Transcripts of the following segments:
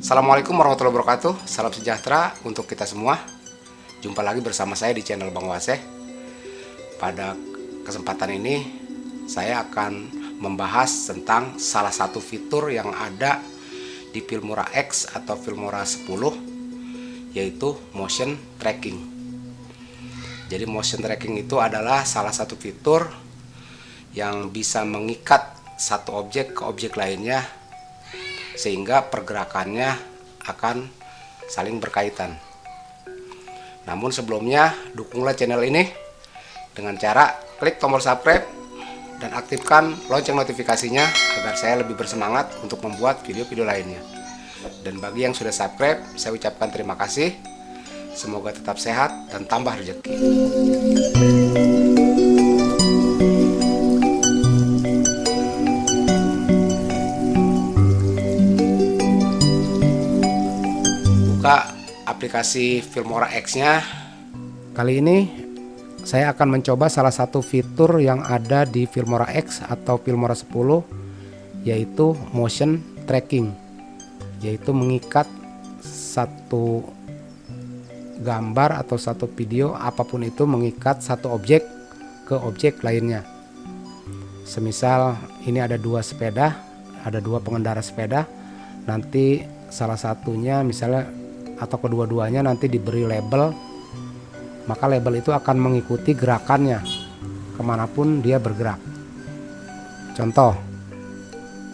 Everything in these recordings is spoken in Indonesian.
Assalamualaikum warahmatullahi wabarakatuh. Salam sejahtera untuk kita semua. Jumpa lagi bersama saya di channel Bang Waseh. Pada kesempatan ini saya akan membahas tentang salah satu fitur yang ada di Filmora X atau Filmora 10, yaitu motion tracking. Jadi motion tracking itu adalah salah satu fitur yang bisa mengikat satu objek ke objek lainnya, sehingga pergerakannya akan saling berkaitan. Namun sebelumnya, dukunglah channel ini dengan cara klik tombol subscribe dan aktifkan lonceng notifikasinya agar saya lebih bersemangat untuk membuat video-video lainnya. Dan bagi yang sudah subscribe, saya ucapkan terima kasih. Semoga tetap sehat dan tambah rezeki. Buka aplikasi Filmora X-nya. Kali ini saya akan mencoba salah satu fitur yang ada di Filmora X atau Filmora 10, yaitu motion tracking, yaitu mengikat satu gambar atau satu video apapun itu, mengikat satu objek ke objek lainnya. Semisal ini ada dua sepeda, ada dua pengendara sepeda, nanti salah satunya misalnya atau kedua-duanya nanti diberi label, maka label itu akan mengikuti gerakannya kemanapun dia bergerak. Contoh,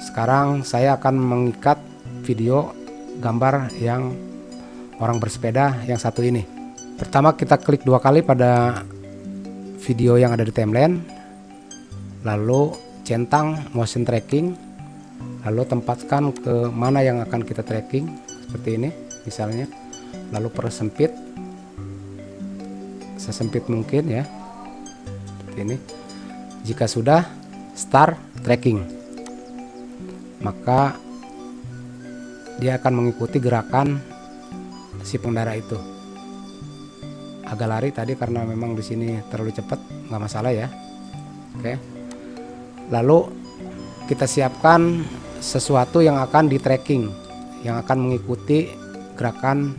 sekarang saya akan mengikat video gambar yang orang bersepeda yang satu ini. Pertama kita klik dua kali pada video yang ada di timeline, lalu centang motion tracking, lalu tempatkan ke mana yang akan kita tracking, seperti ini misalnya, lalu persempit sesempit mungkin ya, seperti ini. Jika sudah, start tracking, maka dia akan mengikuti gerakan si pengendara itu. Agak lari tadi karena memang di sini terlalu cepat, nggak masalah ya. Oke, lalu kita siapkan sesuatu yang akan di tracking, yang akan mengikuti gerakan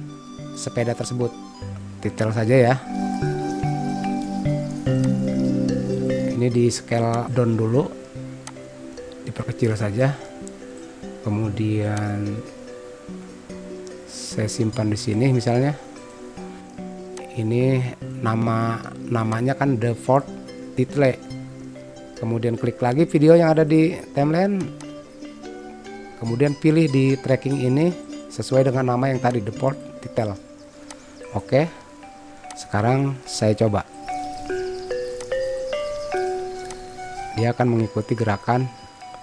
sepeda tersebut. Titel saja ya. Ini di scale down dulu, diperkecil saja. Kemudian saya simpan di sini misalnya. Ini namanya kan default title. Kemudian klik lagi video yang ada di timeline. Kemudian pilih di tracking ini sesuai dengan nama yang tadi, default title. Oke, sekarang saya coba. Dia akan mengikuti gerakan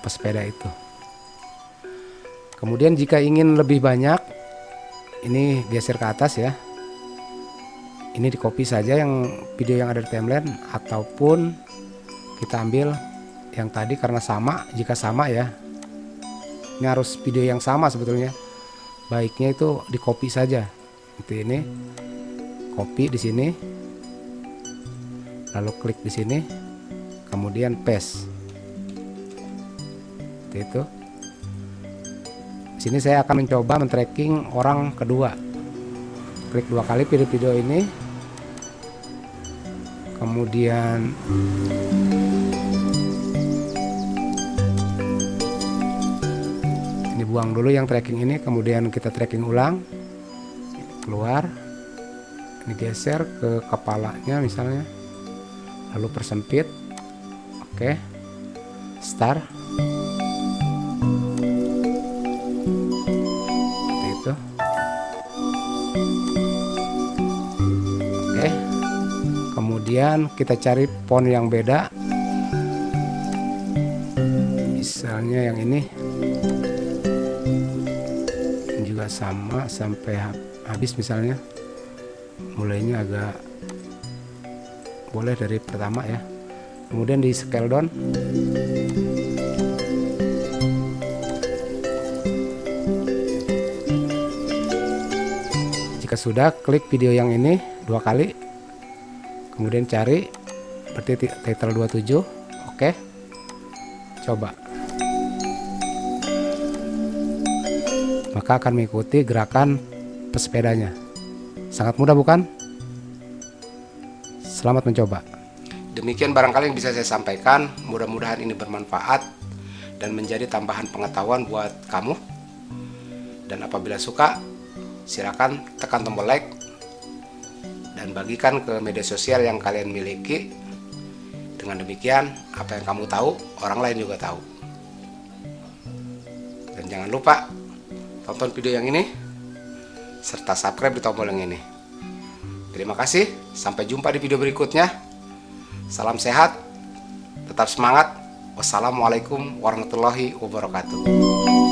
pesepeda itu. Kemudian jika ingin lebih banyak, ini geser ke atas ya. Ini di copy saja yang video yang ada di timeline, ataupun kita ambil yang tadi karena sama. Jika sama ya, ini harus video yang sama sebetulnya. Baiknya itu di copy saja. Seperti ini, copy di sini, lalu klik di sini, kemudian paste. Seperti itu. Di sini saya akan mencoba men-tracking orang kedua. Klik dua kali pilih video ini, kemudian ini buang dulu yang tracking ini, kemudian kita tracking ulang. Keluar, ini geser ke kepalanya misalnya, lalu persempit. Oke, start. Seperti itu. Oke, kemudian kita cari font yang beda, misalnya yang ini juga sama sampai habis misalnya. Mulainya agak boleh dari pertama ya. Kemudian di scale down. Jika sudah, klik video yang ini dua kali, kemudian cari seperti title 27. Oke, coba. maka akan mengikuti gerakan pesepedanya. Sangat mudah bukan? Selamat mencoba. Demikian barangkali yang bisa saya sampaikan. Mudah-mudahan ini bermanfaat dan menjadi tambahan pengetahuan buat kamu. Dan apabila suka, silakan tekan tombol like dan bagikan ke media sosial yang kalian miliki. Dengan demikian, apa yang kamu tahu, orang lain juga tahu. Dan jangan lupa tonton video yang ini serta subscribe di tombol yang ini. Terima kasih, sampai jumpa di video berikutnya. Salam sehat, tetap semangat. Wassalamualaikum warahmatullahi wabarakatuh.